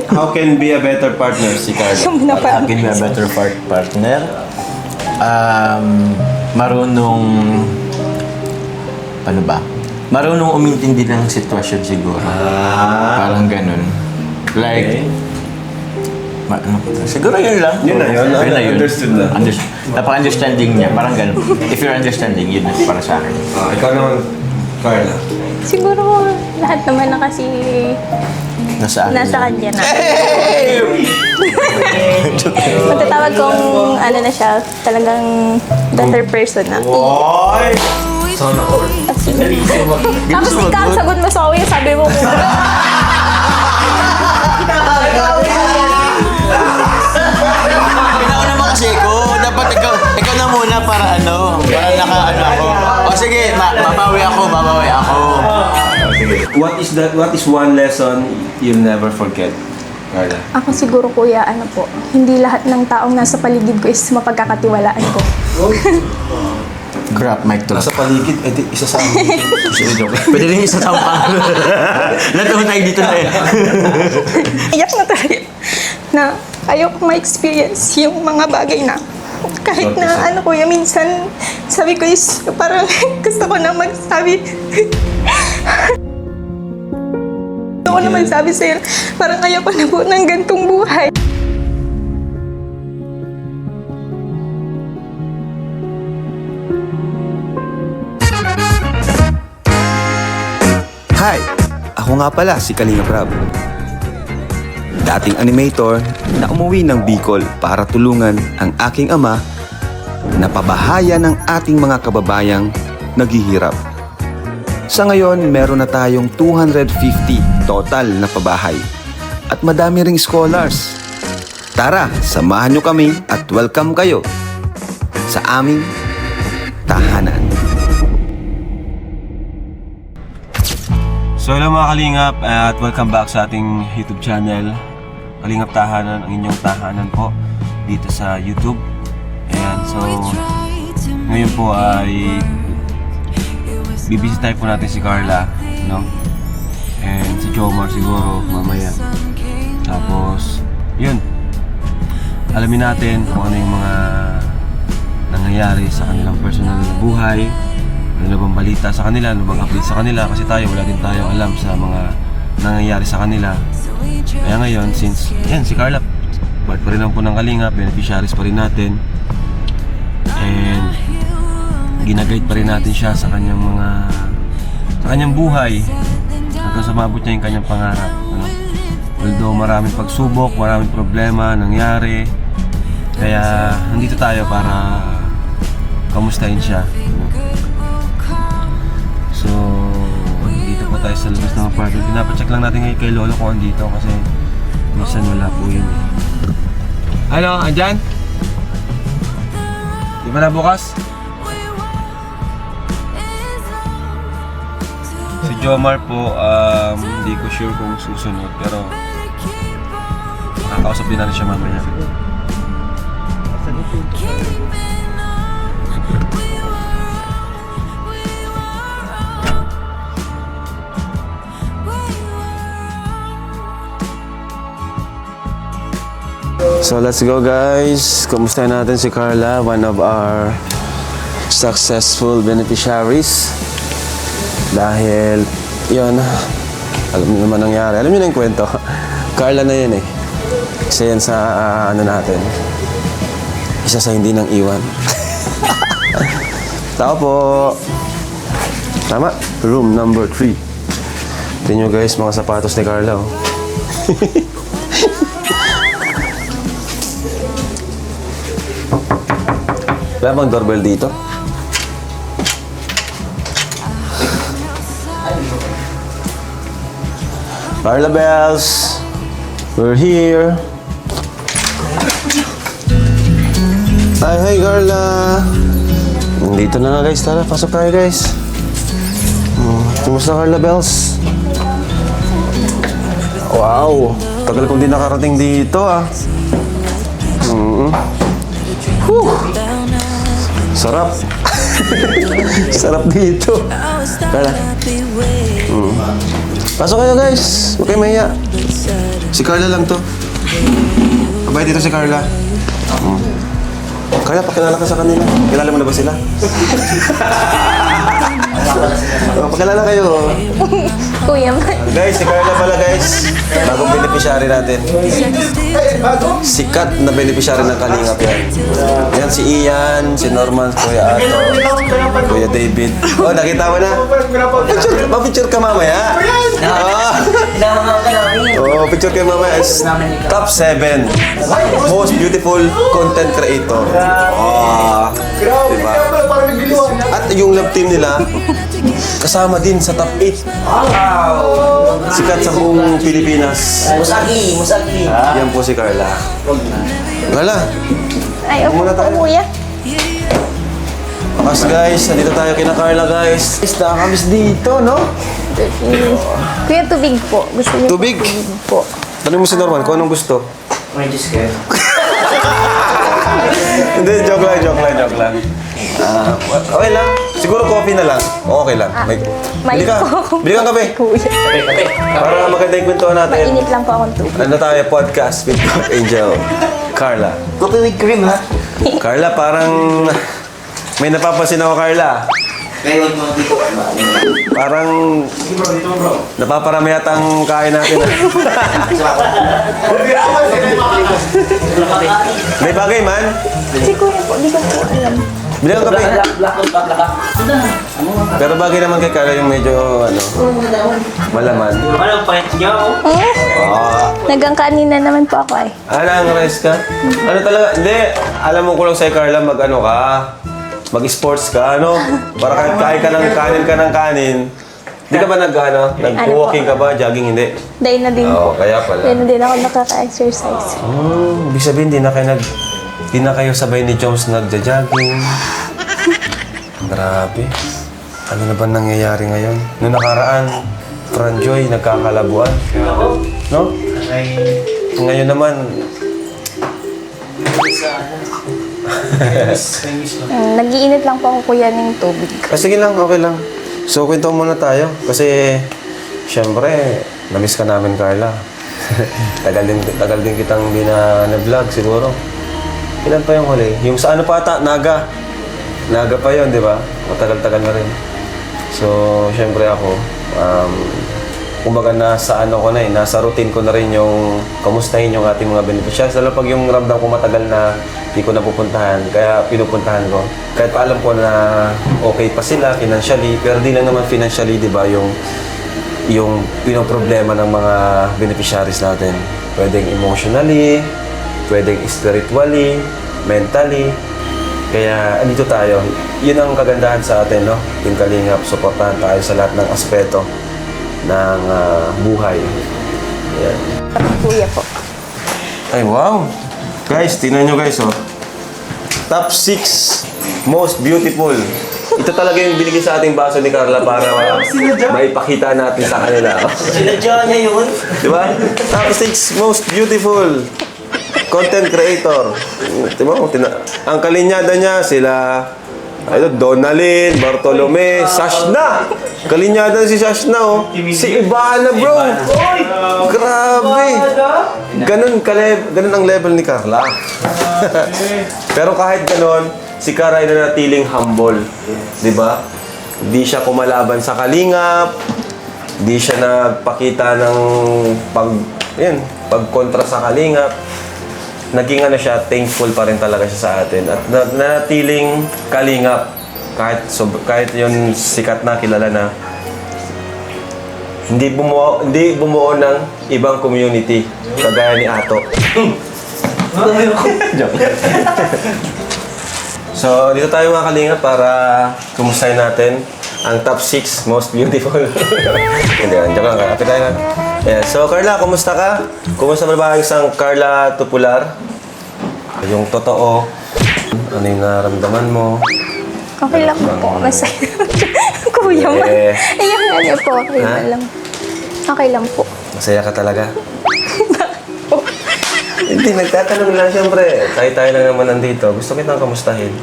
How can be a better partner si Carla? How can be a better partner? Marunong... Paano ba? Marunong umintindi ng sitwasyon siguro. Parang ganun. Like... siguro yun lang. Yun na yun. Understood na. Napaka-understanding niya. Parang ganun. If you're understanding, yun para sa akin. Ikaw naman, Carla. Siguro lahat naman na kasi Nasa kanya na. Matatawag kong ano na siya, talagang better person na. Oy! Sana all. Tapos ikaw, sagot mo sa akin, sabi mo Pinauna naman kasi ko. Dapat ikaw na muna para para naka-ano ako. O sige, babawi ako. What is one lesson you'll never forget, Carla? Ako siguro kuya, hindi lahat ng taong nasa paligid ko is mapagkakatiwalaan ko. Crap, mic to. Nasa paligid, isa sa amin. Pwede rin isa sa pa. Lahat tayo dito na eh. Iyak na talaga na ayoko ma-experience yung mga bagay na kahit na kuya, minsan sabi ko is parang gusto ko na magsabi. Gusto ko na magsabi sa'yo, parang ayoko na po ng gantong buhay. Hi! Ako nga pala si Kalinga Prab. Dating animator na umuwi ng Bicol para tulungan ang aking ama na pabahaya ng ating mga kababayang naghihirap. Sa ngayon, meron na tayong 250 total na pabahay at madami ring scholars. Tara, samahan nyo kami at welcome kayo sa aming tahanan. So hello mga Kalingap at welcome back sa ating YouTube channel, Kalingap Tahanan, ang inyong tahanan po dito sa YouTube. Ayan, so ngayon po ay bibisitahin po natin si Carla, no? And si Jomar siguro mamaya. Tapos, yun, alamin natin kung ano yung mga nangyayari sa kanilang personal na buhay. Ano bang balita sa kanila, ano bang update sa kanila, kasi tayo, wala din tayo alam sa mga nangyayari sa kanila. Kaya ngayon, since yan, si Carla part pa rin lang po ng Kalingap, beneficiaries pa rin natin, and ginaguide pa rin natin siya sa kanyang buhay hanggang sa mabot niya yung kanyang pangarap, ano? Although maraming pagsubok, maraming problema nangyari, kaya nandito tayo para kamustahin siya, ano? So, dito po tayo sa labas ng apartment. Pinapacheck lang natin kay Lolo kung andito kasi minsan wala po yun eh. Ano? Andyan? Di ba na bukas? Si Jomar po, hindi ko sure kung susunod pero makakausap din natin siya mamaya. So let's go guys. Kumustahin natin si Carla, one of our successful beneficiaries. Dahil yun, alam niyo naman nangyari. Alam niyo na yung kwento. Carla na yun eh. Isa yan sa natin. Isa sa hindi nang iwan. Tao po. Tama. Room number 3. Tingnan nyo guys, mga sapatos ni Carla oh. Wala bang doorbell dito? Carla Bells, we're here. Hi Carla. Nandito na nga guys, tara, pasok tayo guys. Kumusta Carla Bells? Wow, tagal kong di nakarating dito ah. Sarap. Sarap dito. Carla. Pasok kayo guys. Huwag kayo mahiya. Si Carla lang to. Abay, dito si Carla. Carla, pakilala ka sa kanila. Kilala mo na ba sila? Pakilala kayo. Kuya man. Guys, si Carla pala guys. Bagong beneficiary natin. Sikat na beneficiary ng Kalingap yan. Yan si Ian, si Norman, Kuya Ato, Kuya David. Oh, nakita mo na? Picture ka mamaya. Oh, picture kayo mamaya. Top 7 most beautiful content creator. Oh, diba? At yung love team nila, kasama din sa top 8. Sikat sa buong Pilipinas. Musagi. Yan po si Carla. Carla, Ay, opo Muna po, tayo. kuya. pakas guys. Nandito tayo kina Carla guys. Nakakamiss dito, no? Kuya, tubig po. Gusto niyo Tubig? po tubig po. Tanong mo si Norman kung anong gusto. May Diyos kayo. Hindi, joke lang. Okay lang. Siguro coffee na lang. Okay lang. May Bili ka. po. Bili kang kape. Kuya. Para maganda yung kwentuhan natin. Mainit lang po akong tubig. Ano tayo? Podcast with Angel. Carla. Coffee with cream, ha? Carla, parang may napapansin ako, Carla. Kaya huwag mo dito. Parang napaparami yata ang kain natin. May bagay man. Si kuya po, di ko po alam. Bili kang kape. Pero bagay naman kay Carla yung medyo malaman. Anong pahit niyo? Nagang kanina naman po ako ay. Ang rest ka? Ano talaga? Hindi. Alam mo ko lang sa'yo, Carla, mag-ano ka. Mag-sports ka, ano? Para kahit kain ka ng kanin. Di ka ba nag-walking ka ba? Jogging, hindi? Dahil na din. Oo, kaya pala. Dahil na din ako nakaka-exercise. Ibig sabihin, di na kayo sabay ni Jones nagja-jogging. Grabe. Ano na ba nangyayari ngayon? Noong nakaraan, Franjoy, nagkakalabuan. No? Ngayon naman, Nag-iinit lang po ako kuya ng tubig. sige lang, okay lang. So, kwento muna tayo. Kasi, syempre, namiss ka namin, Carla. tagal din kitang di na-vlog siguro. Ilan pa yung huli? Yung sa ano pa ata? Naga. Naga pa yun, di ba? Matagal-tagal na rin. So, syempre ako, kumbaga nasa ano ko na nasa routine ko na rin yung kamustahin yung ating mga beneficiaries. Lalo pag yung ramdam ko matagal na di ko napupuntahan, kaya pinupuntahan ko. Kahit pa alam ko na okay pa sila financially, pero di lang naman financially, di ba, yung pinoproblema ng mga beneficiaries natin. Pwedeng emotionally, pwedeng spiritually, mentally. Kaya andito tayo. Yun ang kagandahan sa atin, no? Team Kalingap, supportahan tayo sa lahat ng aspeto ng buhay. Ayan. Kuya po. Ay, wow! Guys, tingnan nyo guys, oh. Top 6 most beautiful. Ito talaga yung binigay sa ating baso ni Carla para maipakita natin sa kanila. Sinadya niya yun. Di ba? Top 6 most beautiful content creator. Di ba? Ang kalinyada niya, sila Donalyn, Bartolome, Sashna. Kalinyada si Sashna, oh. Si Ivana, bro. Grabe. Ganun ang level ni Carla. Pero kahit ganun, si Carla ay nanatiling humble. Di ba? Di siya kumalaban sa Kalingap. Di siya nagpakita ng pagkontra sa Kalingap. Naging siya, thankful pa rin talaga siya sa atin. At nanatiling Kalingap. Kahit yun sikat na, kilala na. Hindi bumuo ng ibang community. Kagaya ni Ato. Joke. So, dito tayo mga Kalingap para kumustahin natin ang top 6 most beautiful. Hindi, joke lang. Kapit tayo na. Yeah. So, Carla, kumusta ka? Kumusta ba isang Carla Tupular? Yung totoo, ano yung nararamdaman mo? Okay lang po. Masaya. Kuya man. Ayun nga niyo po. Okay Ha? lang. Okay lang po. Masaya ka talaga? Hindi, nagtatanong lang siyempre. Tayo lang naman nandito. Gusto kitang kamustahin.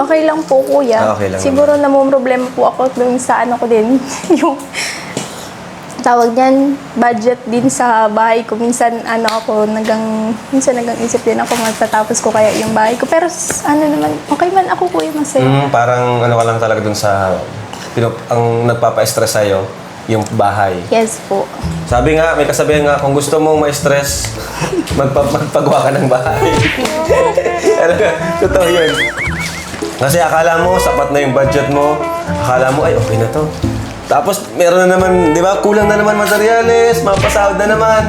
Okay lang po, kuya. Okay lang Siguro namumroblema po ako dun sa ano ko din. tawag niyan, budget din sa bahay ko. Minsan, minsan nagang isip din ako magtatapos ko kaya yung bahay ko. Pero, naman, okay man ako, kuya, masaya. Parang ano ka lang talaga dun sa... ang nagpapa-stress sa'yo, yung bahay. Yes po. Sabi nga, may kasabihan nga, kung gusto mong ma-stress, magpagawa ka ng bahay. Totoo yun. Kasi akala mo, sapat na yung budget mo. Akala mo, ay, okay na to. Tapos, meron na naman, di ba, kulang na naman materyales, mapasahod na naman.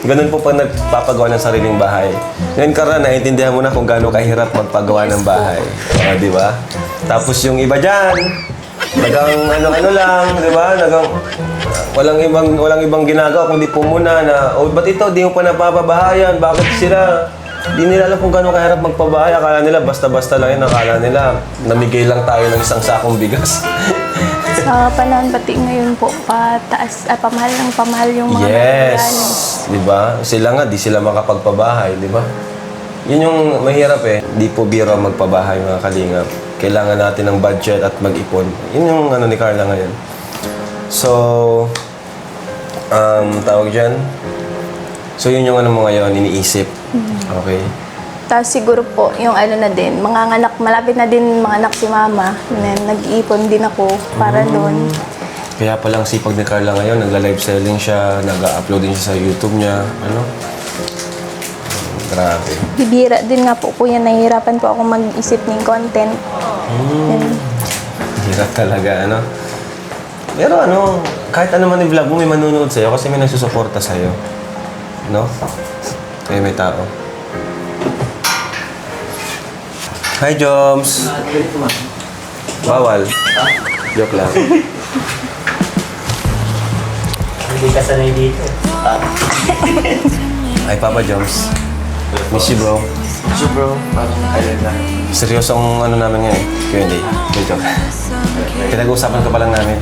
Ganun po pag nagpapagawa ng sariling bahay. Ngayon, Carla, naiintindihan mo na kung gaano kahirap magpagawa ng bahay. Di ba? Tapos yung iba dyan, nagang ano lang, di ba? Nagang walang ibang ginagawa kundi pumuna na, ba't ito, di mo pa napapabahayan? Bakit sila? Di nila alam kung gaano kahirap magpabahay. Akala nila basta-basta lang yun. Akala nila namigay lang tayo ng isang sakong bigas. Sa panahon pati ngayon po, pamahal ng pamahal yung mga materials. Di ba? Sila nga, di sila makapagpabahay, di ba? Yun yung mahirap eh. Di po biro magpabahay, mga kalingap. Kailangan natin ng budget at mag-ipon. Yun yung ni Carla ngayon. So, tawag dyan. So, yun yung mo ngayon, iniisip. Okay. Tapos siguro po, yung malapit na din mga anak si mama. Nag-iipon din ako para doon. Kaya palang sipag ni Carla ngayon, nagla-live selling siya, nag-upload din siya sa YouTube niya. Grabe. Bibira din nga po kuya, nahihirapan po ako mag-isip ng content. Hirap talaga, Pero kahit ano man i-vlog mo, may manunood sa'yo kasi may nagsusuporta sa'yo. No? Kaya may tao. Hi, Joms! Bawal. Joke lang. Hindi ka sanay dito. Hi, Papa Joms. Miss you, bro. Miss you, bro. Ayun na. Seryoso ang namin ngayon. Q&A. May joke. Pinag-uusapan ka pa lang namin.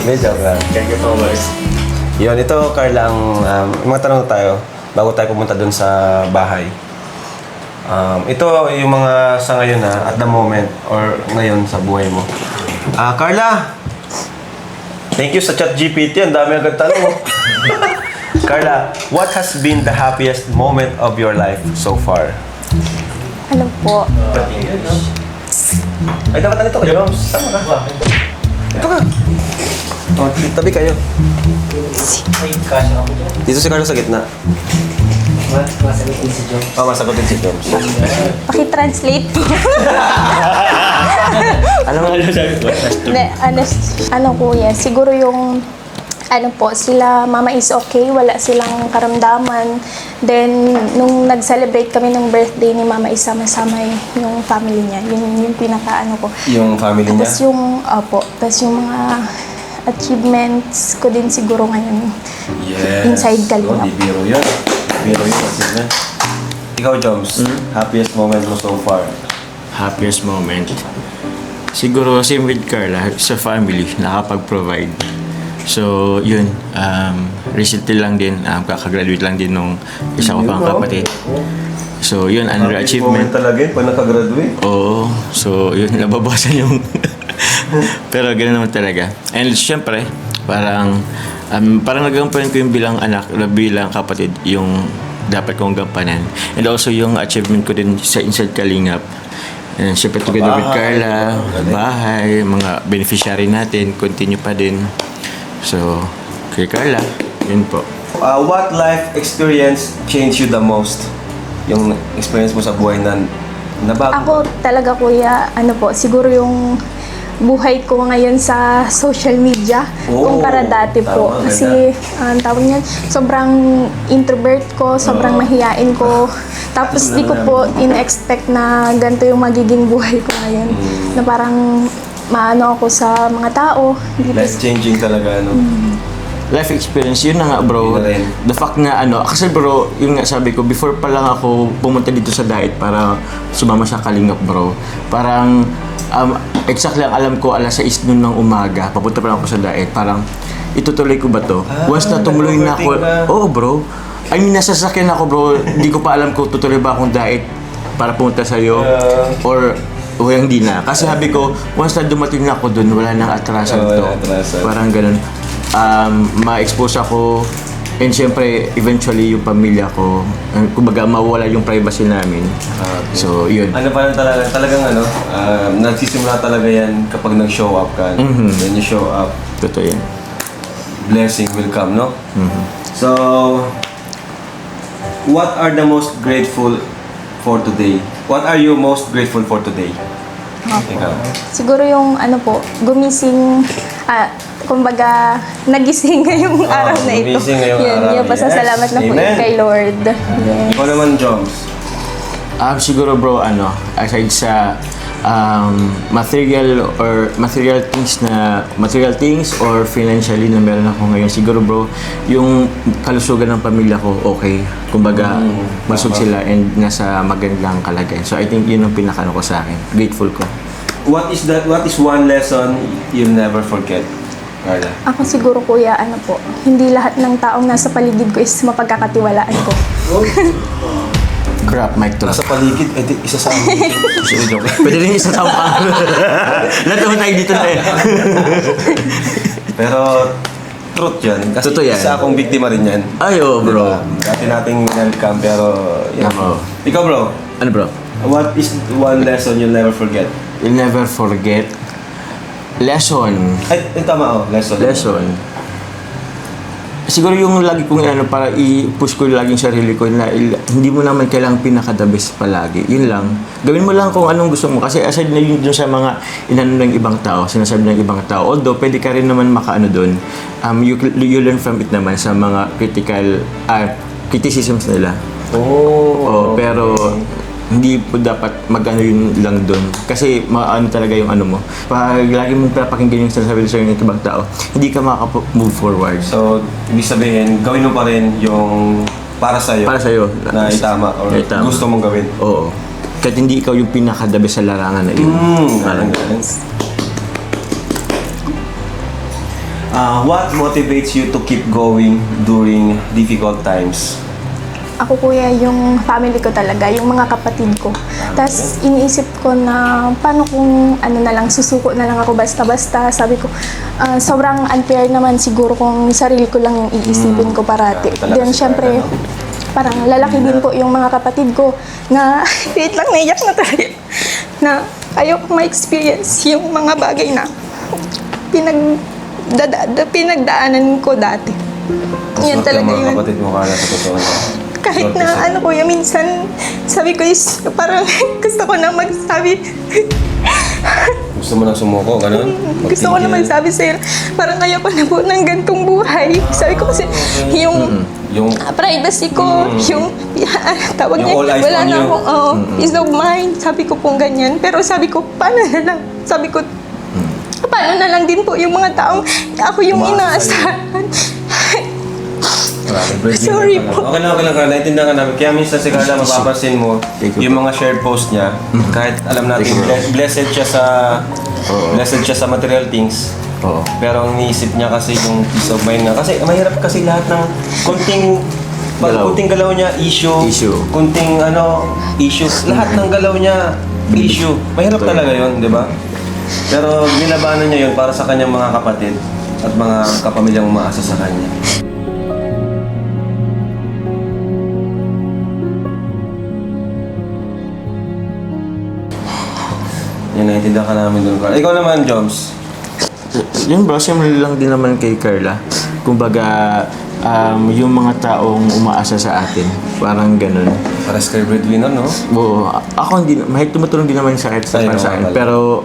May joke lang. Thank you so much. Yun, ito, Carla, mga tanong na tayo bago tayo pumunta dun sa bahay. Ito yung mga sa ngayon at the moment, or ngayon sa buhay mo. Carla! Thank you sa ChatGPT. Ang dami agad tanong mo. Carla, what has been the happiest moment of your life so far? Ano po? Ay, dapat nandito ka, Joms. Tama ka. Ito ka. Tabi kayo. Ay, kasha ako dyan. Dito si Carla sa gitna. Masagutin si Joe. Masagutin si Joms. Paki-translate po. Ano nga sabi ko? Kuya, siguro yung sila, mama is okay, wala silang karamdaman. Then, nung nag-celebrate kami ng birthday ni mama, isama-sama yung family niya. Yun yung ko. Yung family niya? Tapos yung mga achievements ko din siguro ngayon. Yes. Inside Kalingap. Di biro yun. Biro yun. Ikaw, Joms, happiest moment mo so far? Happiest moment. Siguro same with Carla, sa family, nakapag-provide. So, yun, recently lang din, kakagraduate lang din nung isa ko pang kapatid. So, yun, another achievement. Moment talaga yun, pag nakagraduate. Oo, so, yun, nababasan yung... Pero gano'n naman talaga. And syempre, parang nagampanan ko yung bilang anak, bilang kapatid, yung dapat kong gampanan. And also yung achievement ko din sa Inside Kalingap. And syempre together with Carla, bahay, mga beneficiary natin, continue pa din. So, kay Carla, yun po. What life experience changed you the most? Yung experience mo sa buhay na nabago? Ako talaga kuya, siguro yung buhay ko ngayon sa social media kumpara dati po. Tama, Kasi, tawag niyan, sobrang introvert ko, sobrang mahiyain ko. Tapos di ko po in-expect na ganito yung magiging buhay ko ngayon. Na parang maano ako sa mga tao. Life-changing talaga, Life experience, yun na nga bro. Yun na rin. The fact nga kasi bro, yung nga sabi ko, before pa lang ako pumunta dito sa diet para sumama sa Kalingap bro. Parang, exactly ang alam ko, alas 6 noon ng umaga, papunta pa lang ako sa diet, parang, itutuloy ko ba to? Once na tumuloy na ako, oo bro. I mean, nasa sasakyan ako bro, hindi ko pa alam kung tutuloy ba akong diet para pumunta sa'yo, or hindi na. Kasi sabi ko, once na dumating na ako dun, wala nang atrasan to. Atrasan. Parang ganun. ma-expose ako, and syempre, eventually, yung pamilya ko, kumbaga, mawala yung privacy namin. So, yun. Ano pa lang talagang nagsisimula talaga yan kapag nag-show up ka. When you show up, Totoo yan. blessing will come, no? So, what are the most grateful for today? What are you most grateful for today? Ikaw. Siguro yung gumising, kumbaga, nagising ngayong araw na ito. Gumising ngayong Yun, araw. Yung pasasalamat na po Amen. yun kay Lord. Yes. Ikaw naman, Joms. Siguro bro, aside sa material things or financially na meron ako ngayon, siguro bro, yung kalusugan ng pamilya ko, okay. Kumbaga, masog sila and nasa magandang kalagayan. So I think yun ang pinakano ko sa akin. Grateful ko. What is one lesson you'll never forget, Carla? Ako siguro kuya, hindi lahat ng taong nasa paligid ko is mapagkakatiwalaan ko. Crap, mic to. Nasa paligid, isa sa amin. Joke. Pwede rin isa sa pang. Lahat naman tayo dito na eh. Pero, truth yan. Kasi Totoo yan. isa akong biktima rin yan. Ay, oh, bro. Diba? Dati nating welcome, pero... Yan. Ako. Ikaw, bro. Ano bro? What is one lesson you'll never forget? You'll never forget. Lesson. Ay, tama lesson. Lesson. Siguro yung lagi kong para i-push ko lagi yung sarili ko na hindi mo naman kailangang pinaka-the best palagi. Yun lang. Gawin mo lang kung anong gusto mo. Kasi aside na yun dun sa mga inano ng ibang tao, sinasabi ng ibang tao. Although, pwede ka rin naman makaano dun. You learn from it naman sa mga criticisms nila. Oh. Pero hindi po dapat mag-ano yun lang doon. Kasi maano talaga yung ano mo. Pag lagi mong pinapakinggan yung sinasabi sa'yo ng ibang tao, hindi ka makaka-move forward. So, ibig sabihin, gawin mo pa rin yung para sa'yo. Para sa'yo. Na itama or Na itama. gusto mong gawin. Oo. Kahit hindi ikaw yung pinakadabi sa larangan na yun. Parang Galing. What motivates you to keep going during difficult times? Ako kuya, yung family ko talaga, yung mga kapatid ko. Tapos iniisip ko na paano kung susuko na lang ako basta-basta. Sabi ko, sobrang unfair naman siguro kung sarili ko lang yung iisipin ko parati. Talaga Then si syempre, parang lalaki din po yung mga kapatid ko na wait lang, naiyak na talaga. Na ayoko ma-experience yung mga bagay na pinagdaanan ko dati. Yan talaga mga yun. kapatid mo, Carla, sa totoo niya. Kahit na kuya, minsan sabi ko is parang gusto ko na magsabi. Gusto mo nang sumuko, ganun? Gusto ko na magsabi sa'yo, parang ayoko na po ng gantong buhay. Sabi ko kasi yung privacy ko, yung tawag Yung niya, all eyes wala on na you. akong peace of mind. Sabi ko pong ganyan. Pero sabi ko, paano na lang? Sabi ko, paano na lang din po yung mga taong ako yung inaasahan. Sorry po. Okay lang, Carla. Naintindihan ka namin. Kaya minsan si Carla, mapapansin mo, yung mga shared post niya, kahit alam natin, blessed siya sa material things, Oo. pero ang iniisip niya kasi yung peace of mind nga. Kasi mahirap kasi lahat ng kunting galaw niya, issue. Kunting issues. Lahat ng galaw niya, issue. Mahirap talaga yun, di ba? Pero nilabanan niya yun para sa kanyang mga kapatid at mga kapamilyang umaasa sa kanya. Yan, naiintindihan ka namin doon, Carla. Ikaw naman, Joms. Yun bro, siyempre lang din naman kay Carla. Kumbaga, yung mga taong umaasa sa atin, parang ganun. Para sa breadwinner, no? Oo, ako hindi, mahit tumutulong din naman sa akin, Sa'yo para sa akin. naman. Pero,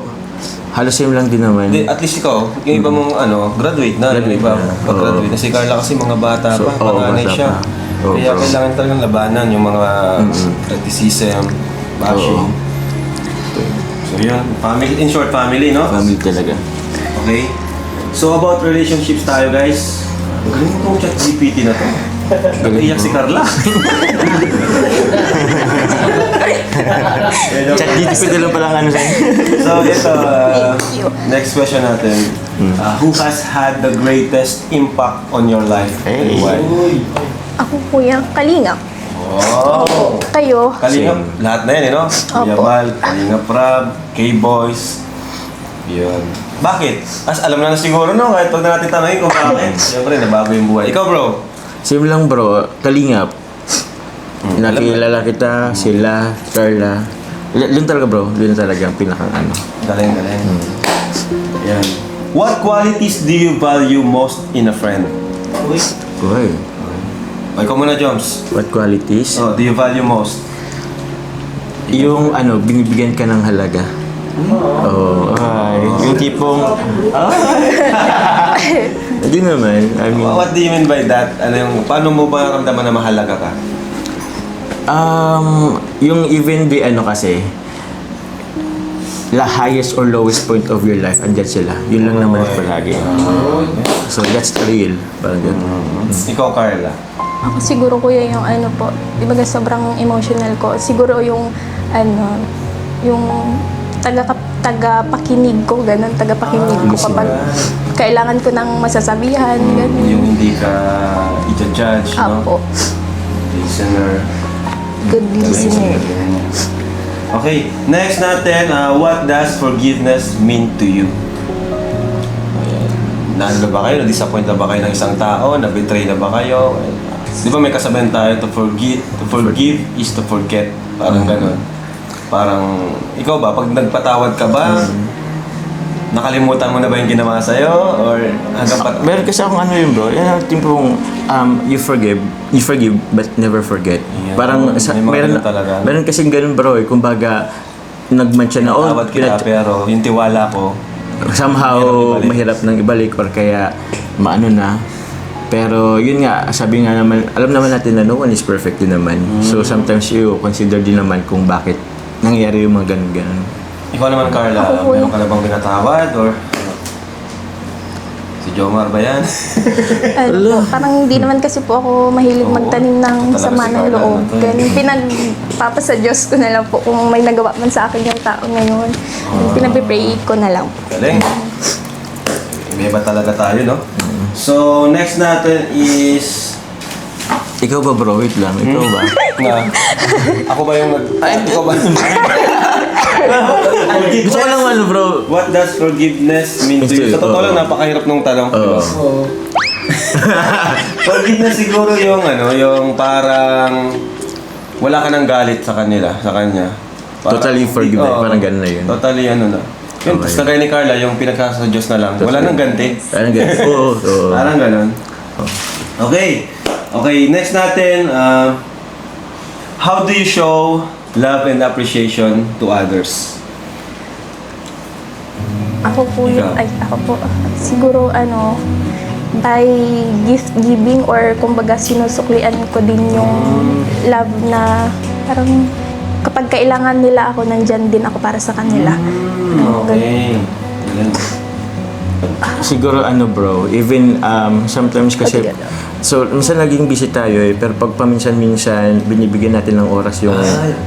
halos same lang din naman. At least ikaw, yung iba mong graduate na. Graduate Yung iba, na. pag-graduate na. Si Carla kasi mga bata So, pa, oo, panganay bata siya. pa. Oo, Kaya bro. kailangan talagang labanan yung mga criticism, bashing. So yun, family, in short, family, no? Family talaga. Okay? So about relationships tayo, guys. Magaling mo itong chat GPT na to. Nag-iyak si Carla. Chat GTP na lang palang ano sa'yo. So ito, next question natin. Who has had the greatest impact on your life? Hey. And why? Ako kuya, Kalingap. Oh! Kayo, Kalingap, lahat na yan, no? Kuya Opo. Val, Kalingap Rab, K-Boys. Yun. Bakit? Alam na siguro no, kahit pag na natin tanongin kung bakit. Siyempre, nabago yung buhay. Ikaw bro? Same lang bro, kalingap. Nakilala kita, sila, Carla. Yun talaga bro, yun talaga ang pinakang ano. Galing. Yan. What qualities do you value most in a friend? Uy, O, ikaw muna, Joms. what qualities? Oh, do you value most? Yung ano, binibigyan ka ng halaga. Oh, ay. Yung tipong... Hindi naman, I mean... What do you mean by that? Ano yung, paano mo ba naramdaman na mahalaga ka? Yung even the ano kasi, the highest or lowest point of your life, andyan sila. Yun lang naman palagi. So that's the real. Parang ganun. Ikaw, Carla. Ako siguro kuya yung ano po, di ba sobrang emotional ko. Siguro yung ano, yung taga-pakinig ko, ganun, taga-pakinig ko kapag kailangan ko ng masasabihan, ganun. Yung hindi ka i-judge, no? Apo, Listener. good listener. Okay, next natin, what does forgiveness mean to you? Ayan. Naano na ba kayo? Na-disappoint na ba kayo ng isang tao? Na-betray na ba kayo? Di ba may kasabihan tayo, to forgive is to forget. Parang ganun. Parang, ikaw ba, pag nagpatawad ka ba, nakalimutan mo na ba yung ginawa sa'yo? Or hanggang Meron kasi akong ano yun bro, yan ang tipong you forgive but never forget. Yeah. Parang May mga ganun talaga. meron kasing ganun bro eh, kumbaga nagmantsa na Tawad kita, pero yung tiwala ko, somehow Mahirap ibalik. mahirap nang ibalik or kaya maano na. Pero yun nga, sabi nga naman, alam naman natin na no one is perfect din naman. So sometimes you consider din naman kung bakit nangyayari yung mga ganun-ganun. ikaw naman, Carla, Ako po meron ka na bang binatawad? Or si Jomar ba yan? Ano po, parang hindi naman kasi po ako mahilig Oo. magtanim ng Talaga sama si ng Carla loob. na to. Ganun, pinagpapasa Diyos ko na lang po kung may nagawa man sa akin yung tao ngayon. Pinag-pray ko na lang po. Galing. May iba talaga tayo, no? So, next natin is... Ikaw ba bro? Wait lang, ikaw ba? Na, ako ba yung ikaw ba? Gusto ko lang ano bro. What does forgiveness mean to you? Sa totoo lang, napakahirap nung tanong. diba? Forgiveness siguro yung ano, yung parang wala ka nang galit sa kanila, sa kanya. Totally forgive na, parang ganun na yun. Totally ano na. Yun, tapos kagaya ni Carla, yung pinagkasa sa Diyos na lang. Wala nang ganti. Parang ganun. Oo. Parang ganun. Okay. Okay, next natin, how do you show love and appreciation to others? Ako po Ikaw? ako po, siguro ano, by gift giving or kumbaga sinusuklian ko din yung love na parang kapag kailangan nila ako, nandyan din ako para sa kanila. Okay. Galing. Siguro ano bro, even sometimes kasi so minsan naging busy tayo eh, pero pag paminsan-minsan binibigyan natin ng oras yung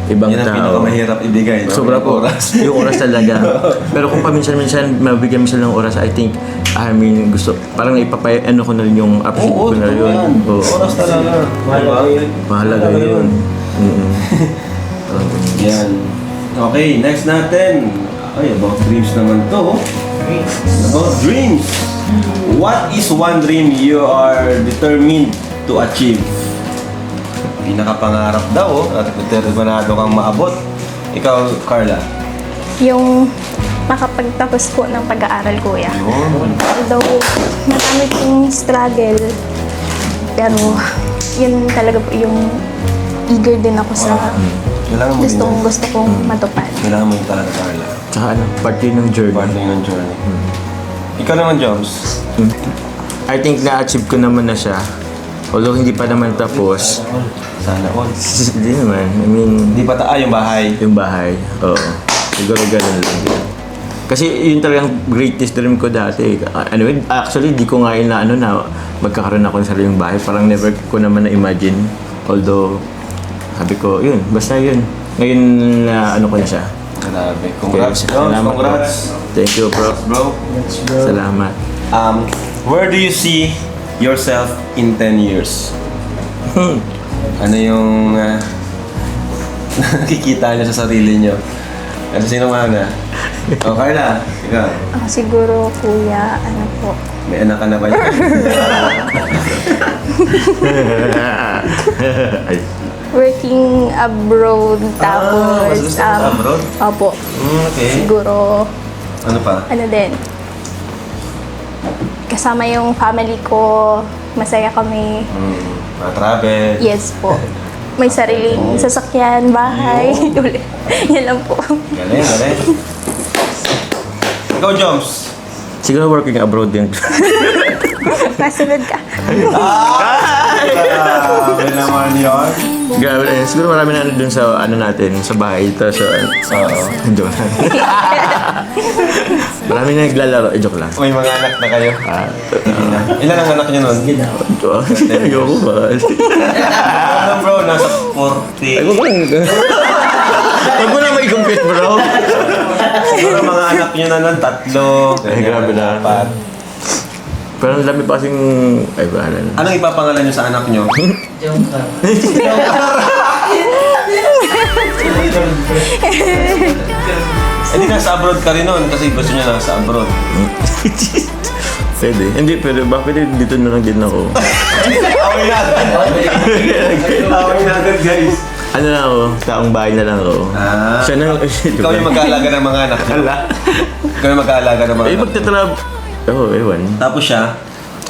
ibang Yan ang tao. pinakamahirap ibigay. No? Sobra po. Oras. Yung oras talaga. Pero kung paminsan-minsan mabigyan mo sila ng oras, I think, gusto, parang ano ko na rin yung appreciate Oo, ko na totoo yun. yan. Oo. Oras talaga. Mahalaga yun. Mahalaga yun. Mm-mm. Yan. Okay, next natin. Ay, about dreams naman to. About dreams. What is one dream you are determined to achieve? Pinakapangarap daw, at determinado kang maabot. Ikaw, Carla. Yung makapagtapos po ng pag-aaral, kuya. Yun. Although marami pong struggle, pero yun talaga po yung eager din ako sa Kailangan mo din yan. gusto kong matupad. Kailangan mo yung talaga, Carla. Tsaka ano, part yun ng journey. Part na yun ng journey. Ikaw naman, Joms. I think na-achieve ko naman na siya. Although hindi pa naman tapos. Sana all. Hindi naman. I mean, Hindi pa yung bahay. yung bahay. Oo. Siguro ganun lang din. Kasi yun talagang greatest dream ko dati. Anyway, actually, di ko nga yun na magkakaroon ako ng sariling bahay. Parang never ko naman na-imagine. Although, sabi ko, yun, basta yun. Ngayon na ko na siya. Grabe. Congrats, Joms. Salamat. Congrats. Thank you, bro. Bro. Salamat. Where do you see yourself in 10 years? Ano yung nakikita niyo sa sarili niyo Ano sino mauna? O, Carla, ikaw. Siguro, kuya, ano po, May anak ka na ba? Ay, working abroad, tapos, mas gusto mo abroad? Opo, Okay. siguro, Ano pa? ano din, kasama yung family ko, masaya kami. Travel. Yes po. May sariling sasakyan, bahay. Yan lang po. Galing, galing. Ikaw, Joms. siguro working abroad din. Kasunod ka. Grabe naman yun. Grabe, siguro marami na dun sa ano natin, sa bahay. Ito, doon. Marami na naglalaro. Joke lang. May mga anak na kayo. Ilan ang anak niyo nun? Ayoko ba? Ano bro, nasa 40. Huwag mo na may compete, bro. Siguro mga anak niyo na nun, 3. Ay, grabe na. 4. Pero ang dami pa kasing... Ay, bahala na. Anong ipapangalan niyo sa anak niyo? Hindi nasa abroad ka rin nun kasi gusto niya nasa abroad. Pwede. Hindi, pero bakit dito na lang din ako? Away na agad. Away na agad, guys. Ano lang ako, taong bahay na lang ako. Siya na... Ikaw yung mag-aalaga ng mga anak niyo. Ikaw yung mag-aalaga ng mga Eh, anak niyo. magtatrab... Oo, ewan. Tapos siya,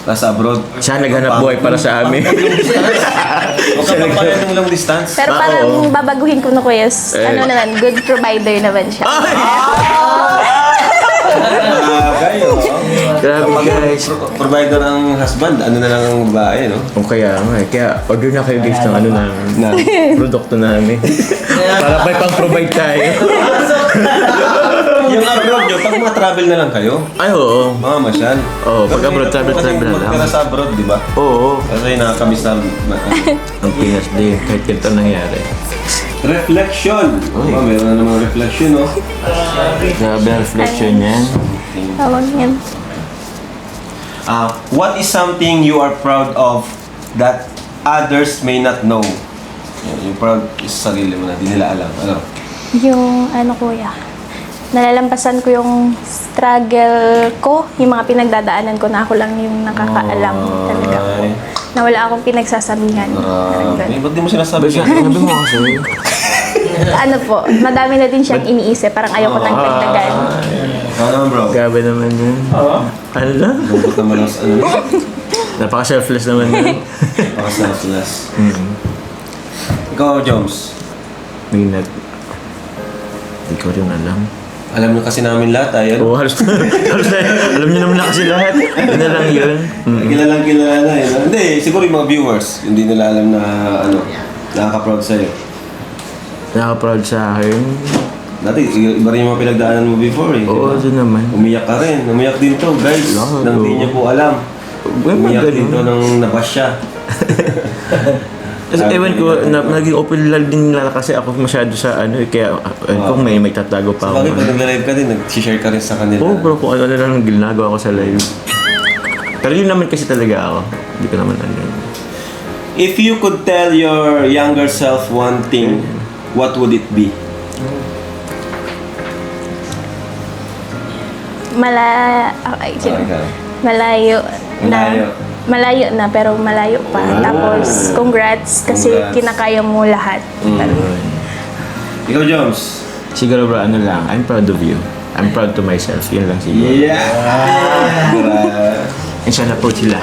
nasa abroad. Siya naghanap buhay para sa amin. Huwag ka magpapalit ng long distance. Pero parang babaguhin ko na kuya, ano naman, good provider naman siya. Kayo. Grabe guys. Provider ang husband, ano na lang ang babae, no? O kaya nga eh. Kaya order na kayo guys ng ano na produkto namin. Para may pang-provide tayo. Yung abroad nyo, pag mga travel na lang kayo, Ay, oo. mga masyal. Oo, pag abroad, travel na lang. Kasi sa abroad, di ba? Oo. Kasi nakakamiss na Ang Pinas din. Kahit ganito nangyari. reflection. Oh, meron na namang reflection, no? Grabe ang reflection yan. Tawag yan. What is something you are proud of that others may not know? Yung proud is sarili mo na, di nila alam. Ano? Yung ano kuya, nalalampasan ko yung struggle ko, yung mga pinagdadaanan ko na ako lang yung nakakaalam talaga po. Ay. Na wala akong pinagsasabihan. Parang Eh, ganun. ba't di mo sinasabi siya? Sabi mo kasi. Ano po, madami na din siyang iniisip, parang ayoko nang dagdagan. Ano naman, bro? Grabe naman yun. Ano na? Bukot naman ang ano? Napaka-selfless naman yun. Paka-selfless. Ikaw, Jones. May nag... Hindi ko rin alam. Alam niyo kasi namin lahat, ayun. Oo, halos na. Alam niyo naman na kasi lahat. Yun na lang yun. Kilalang kilala na yun. Hindi, siguro yung mga viewers, hindi nila alam na ano, nakaka-proud sa'yo. Nakaka-proud sa akin. Dati, iba rin yung mga pinagdaanan mo before eh. Oo, diba? doon naman. Umiyak ka rin. Umiyak din to, guys. Oo. Nang di niyo po alam. Umiyak din to nang nabash siya. Kasi ewan ko, naging open lang din nila kasi ako masyado sa ano eh, kaya kung may tatago pa So, ako. bakit pag nag-live ka din, nag-share ka rin sa kanila? Oo, bro, kung ano na lang ang ginagawa ko sa live. Pero yun naman kasi talaga ako. Hindi ko naman ano. If you could tell your younger self one thing, what would it be? Malayo na. Malayo. Malayo na, pero malayo pa. Tapos, congrats kasi Congrats. kinakaya mo lahat. Ikaw, Jones. Siguro bro, ano lang, I'm proud of you. I'm proud to myself. Yun lang siguro. Yeah! And sana po sila.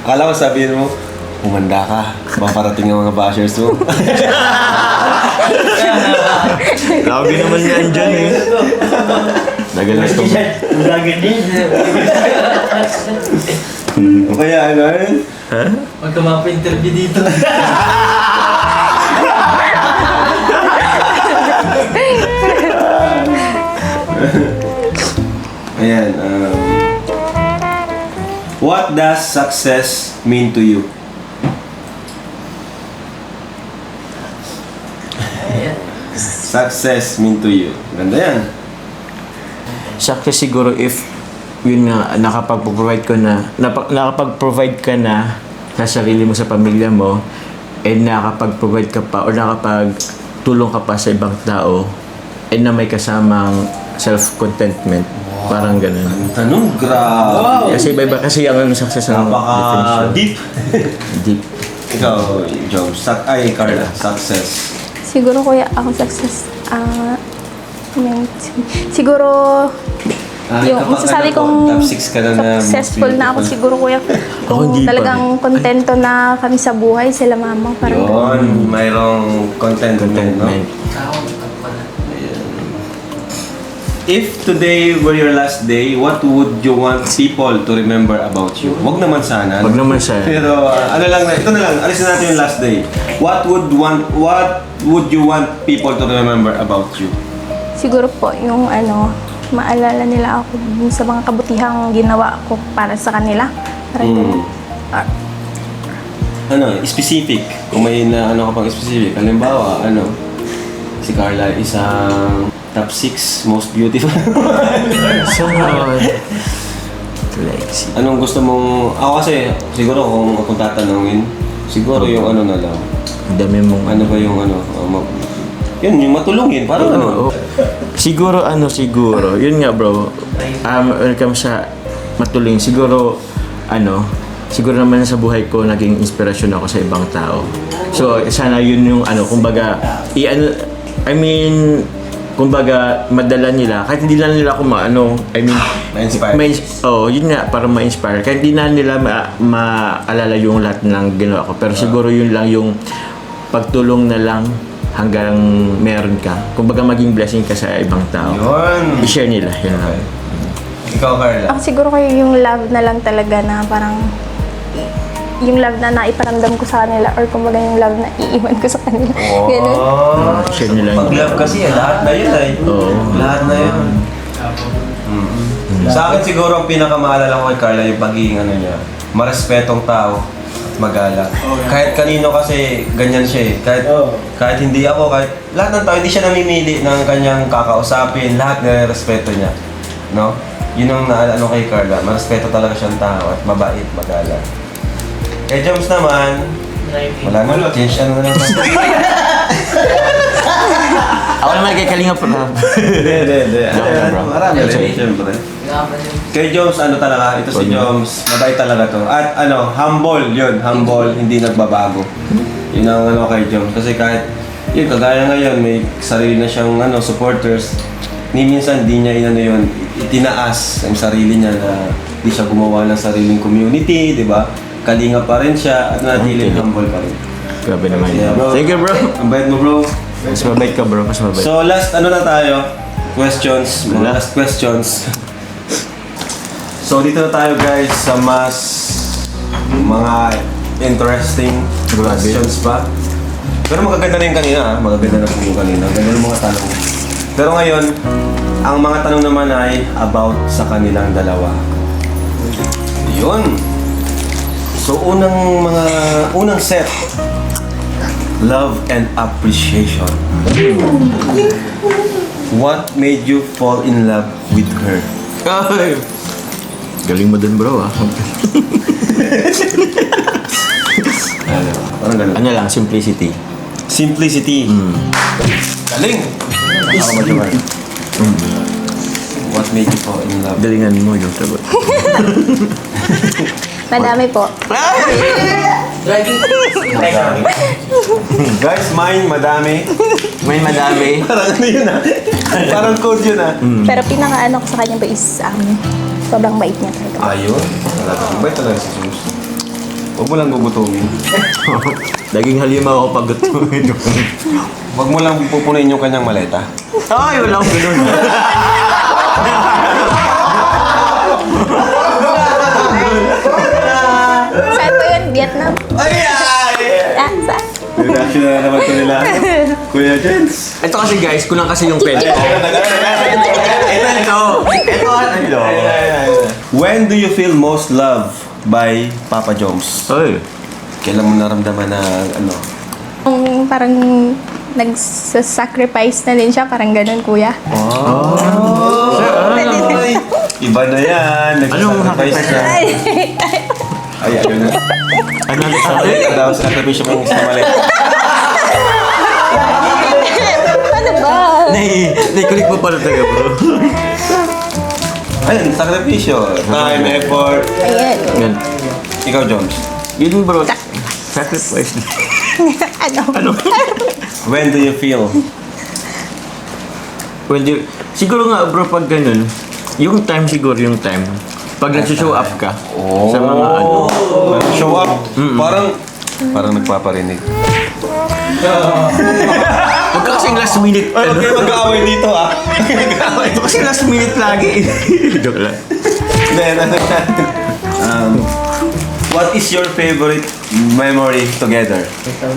Akala ko sabihin mo, umanda ka. Maparating ang mga bashers mo. Grabe naman yan dyan eh. Nagalas ko. Lagi din. O kaya ano yun? Ha? Huwag ka mapa-interview dito. Ayan. What does success mean to you? Success mean to you. Ganda yan. Success siguro if yun nga, nakapag-provide ka na sa sarili mo, sa pamilya mo, and nakapag-provide ka pa or nakapag-tulong ka pa sa ibang tao and na may kasamang self-contentment. Parang ganun. Tanong, grabe. Kasi iba-iba kasi ang success ng definition. Napaka-deep. Deep. Ikaw, Jones. Carla, success. Siguro kuya, ako success. Siguro, yung kapag masasabi ano po, kong top 6 ka na na successful na ako siguro kuya. Kung hindi pa talagang kontento na kami sa buhay, sila mama. Parang Yun, mayroong contentment, no? If today were your last day, what would you want people to remember about you? Wag naman sana. Wag naman sana. Pero ano lang, ito na lang, alisin natin yung last day. What would you want people to remember about you? siguro po yung maalala nila ako dun sa mga kabutihang ginawa ko para sa kanila. Parang ganun. Specific. Kung may na ka pang specific. Halimbawa, si Carla isang top 6 most beautiful. So, Lexi. Anong gusto mong... Ako kasi, siguro kung tatanungin, siguro yung na lang. Ang dami mong Ano ba yung yun, yung matulungin. Parang Siguro yun nga bro, when it comes sa matulungin, siguro naman sa buhay ko naging inspirasyon ako sa ibang tao. So sana yun yung kumbaga, kumbaga madala nila, kahit hindi lang nila ako ma-inspire. Yun nga, para ma-inspire. Kahit hindi na nila maalala yung lahat ng ginawa ko. Pero siguro yun lang yung pagtulong na lang hanggang meron ka. Kumbaga maging blessing ka sa ibang tao. Yun. I-share nila, yun lang. Ikaw, Carla. Ako siguro kayo yung love na lang talaga na parang yung love na naiparamdam ko sa kanila or kumbaga yung love na iiwan ko sa kanila. Ganun. Share nila yun. Pag-love kasi, lahat na yun Oo. Lahat na yun. Sa akin siguro ang pinakamaalala ko kay Carla yung pagiging niya, marespetong tao at magalang. Kahit kanino kasi ganyan siya kahit hindi ako, kahit lahat ng tao, hindi siya namimili ng kanyang kakausapin, lahat nire-respeto niya. No? Yun ang naalala kay Carla, marespeto talaga siyang tao at mabait, magalang. Kay Joms naman, wala na, change na lang. Ako naman kay Kalinga pa. Hindi. bro. Marami rin, siyempre. Kay Joms, talaga, ito si Joms, mabait talaga to. At humble yun, humble, hindi nagbabago. Yun ang kay Joms. Kasi kahit, yun, kagaya ngayon, may sarili na siyang supporters. Minsan, di niya yun, itinaas ang sarili niya na di siya gumawa ng sariling community, di ba? Kalinga pa rin siya at natiling humble pa rin. Grabe naman Yeah, yun. bro. Thank you bro. Ang bait mo, bro. Mas mabait ka bro, mas mabait. So last na tayo, questions, mga last questions. So dito na tayo guys sa mas mga interesting questions pa. Pero magaganda na yung kanina, magaganda na po yung kanina, ganda ng mga tanong. Pero ngayon, ang mga tanong naman ay about sa kanilang dalawa. Yun. So unang set, love and appreciation. What made you fall in love with her? Ay! Galing mo dun bro Parang ganun. lang, simplicity. Simplicity. Galing! Ako ba naman? What made you fall in love? Galingan mo yung sagot. Madami po. Guys, mine, madami. May madami. Parang yun Parang code yun Pero pinaka ko sa kanya ba is sobrang bait niya talaga. Ayun. Talagang bait talaga si Sus. Huwag mo lang gugutumin. Naging halimaw ako pag gutumin. Huwag mo lang pupunin yung kanyang maleta. Ay, wala akong ganun. Saan po yun? Vietnam? Saan? Reaction na naman ito nila. Kuya Jens. Ito kasi guys, kulang kasi yung pen. Ito. When do you feel most loved by Papa Joms? Ay. Kailan mo naramdaman na Parang nagsasacrifice na din siya, parang ganun, kuya. Iba na yan. Anong Nag-sacrifice na. Ay, ano na. Ano Sa maleta daw, sakripisyo mo yung sa maleta. Ano ba? Naikulik mo pala tayo, bro. Ayun, sakripisyo. Time, effort. Ayan. Yan. Ikaw, Jones. Yun, bro. Sacrifice. Ano? When do you feel? Siguro nga, bro, pag ganun, yung time siguro, yung time. Pag nag-show up ka sa mga ano. Show up. Parang nagpaparinig. Huwag ka kasing last minute. Ano kayo mag-aaway dito, ah? Ito kasi last minute lagi. Joke lang. Then, what is your favorite memory together?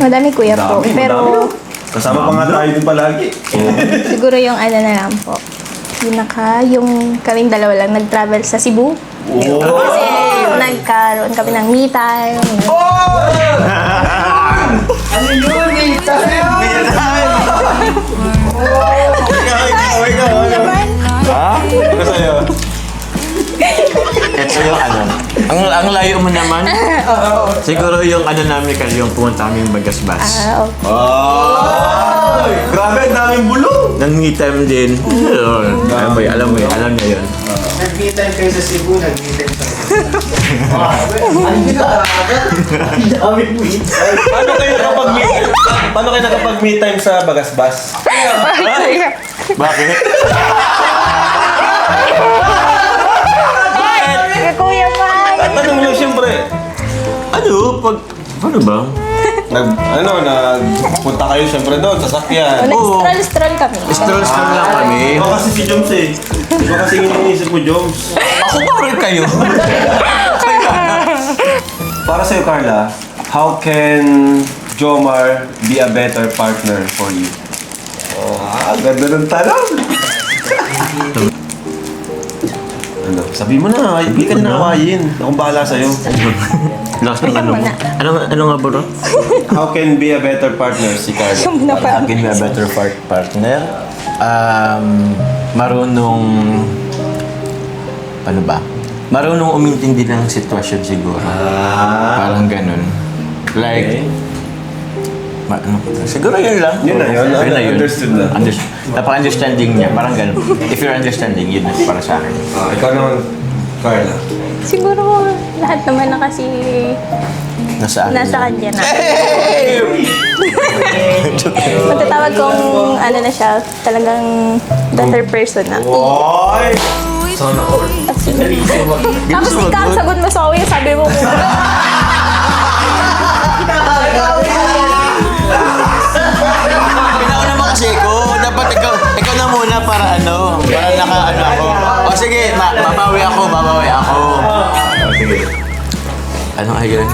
Madami kuya po. Pero Kasama pa nga tayo din palagi. siguro yung ano na lang po. Yung kaming dalawa lang nag-travel sa Cebu. Kasi nagkaroon kami ng me time. Ano sa'yo? Ito yung ano. Ang layo mo naman. Siguro yung ano namin kasi yung pumunta kami yung Bagasbas. Okay. Grabe, ang daming bulong! Nang me time din. Alam mo niya yun. Nag-meet-time kayo sa Cebu, nag-meet-time sa Ang dami meet-time. Paano kayo nakapag-meet time sa Bagasbas? Bakit? Kuya Mike! Tanong mo siyempre. Paano ba? Nagpunta kayo siyempre doon, sasakyan. Nag-stroll kami. Stroll lang kami. Ikaw kasi si Joms eh. Ikaw kasi yung iniisip mo, Joms. Ako ba rin kayo? Para sa'yo, Carla, how can Jomar be a better partner for you? Ganda ng tanong. Sabi mo na, hindi ka na awayin. Akong bahala sa'yo. Last ng ano? Ano nga bro? How can be a better partner si Carla? Yung na pa. Give me a better partner. Marunong... Paano ba? Marunong umintindi ng sitwasyon siguro. Parang ganun. Like... siguro yun lang. Yun na yun. Understood na. Napaka-understanding niya. Parang ganun. If you're understanding, yun na para sa akin. Ikaw naman, Carla. Siguro lahat naman na kasi Nasa akin. nasa kanya na. Matatawag kong ano na siya, talagang better person na. Oy! Tapos ikaw ang sagot mo sa kuya, sabi mo Pinauna naman kasi ko. Dapat ikaw na muna para naka-ano ako. O sige, babawi ako. Sige. Ano nga yun?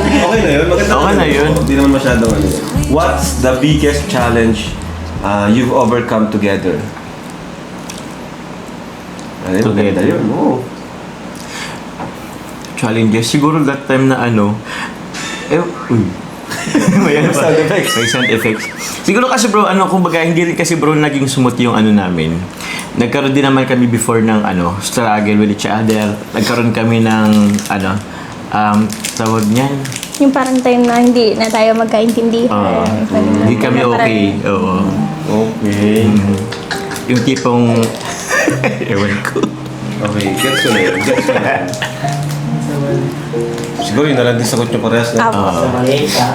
Okay na yun. Maganda Okay na yun. Hindi naman masyadong ano. What's the biggest challenge you've overcome together? Ay, maganda yun. Oo. Challenges. Siguro that time na may sound effects. May sound effects. Siguro kasi bro, kumbaga, hindi rin kasi bro naging smooth yung namin. Nagkaroon din naman kami before ng struggle with each other. Nagkaroon kami ng tawag niyan. yung parang time na hindi na tayo magkaintindihan. Hindi kami okay. Oo. Okay. Yung tipong ewan ko. Okay, gets ko na yun. Siguro yun na lang din sagot nyo parehas na. Sa Malaysia.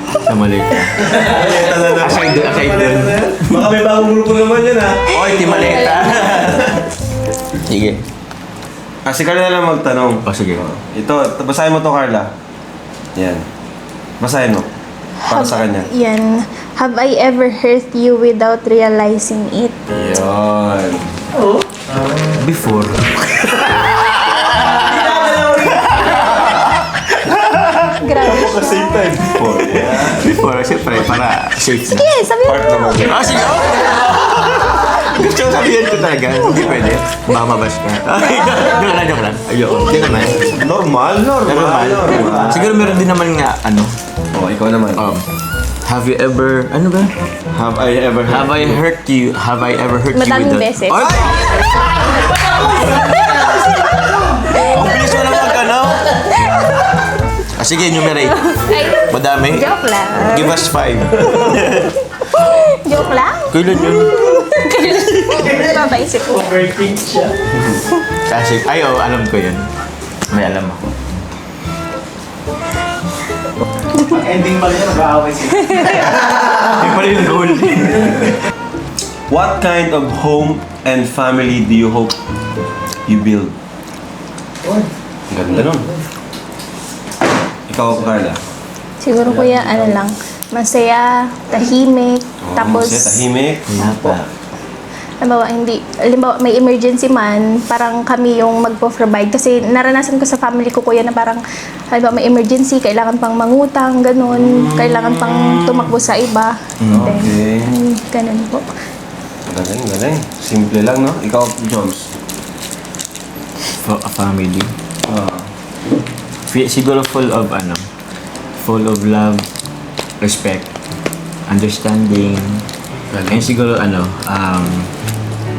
Sa Maleta. Aside dun. Baka may bagong grupo naman yan ha. Oy, Timaleta. Sige. Si Carla na lang magtanong. Sige. Ito, basahin mo to Carla. Yan. Basahin mo. Para sa kanya. Yan. Have I ever hurt you without realizing it? Yan. Before. Grabe. Same time. Before, siyempre, para safe na. Sige, sabi mo. Part naman. Sige. Gusto ko sabihin ko talaga. Hindi pwede. Baka mabas ka. Joke lang. Ayoko. Hindi naman. Normal. Siguro meron din naman nga, Oh, ikaw naman. have you ever, ba? Have I ever Have I hurt you Madaming without... beses. Ay! Ang bilis mo naman Sige, numerate. Ay, Madami. joke lang. Give us 5. Joke lang? Kailan yun? Mapaisip ko. Overthink siya. Kasi, alam ko yun. May alam ako. Ang ending pala niya, mag-aaway sila. Yung pala yung goal. What kind of home and family do you hope you build? Ganda nun. Ikaw, Carla. Siguro kuya, ano lang, masaya, tahimik, tapos, Masaya, tahimik. halimbawa, may emergency man, parang kami yung magpo-provide. Kasi naranasan ko sa family ko, kuya, na parang, halimbawa, may emergency, kailangan pang mangutang, ganun, kailangan pang tumakbo sa iba. Okay. Ganun po. Galing, galing. Simple lang, no? Ikaw, Jones. For a family. Ah. Siguro full of love, respect, understanding, and siguro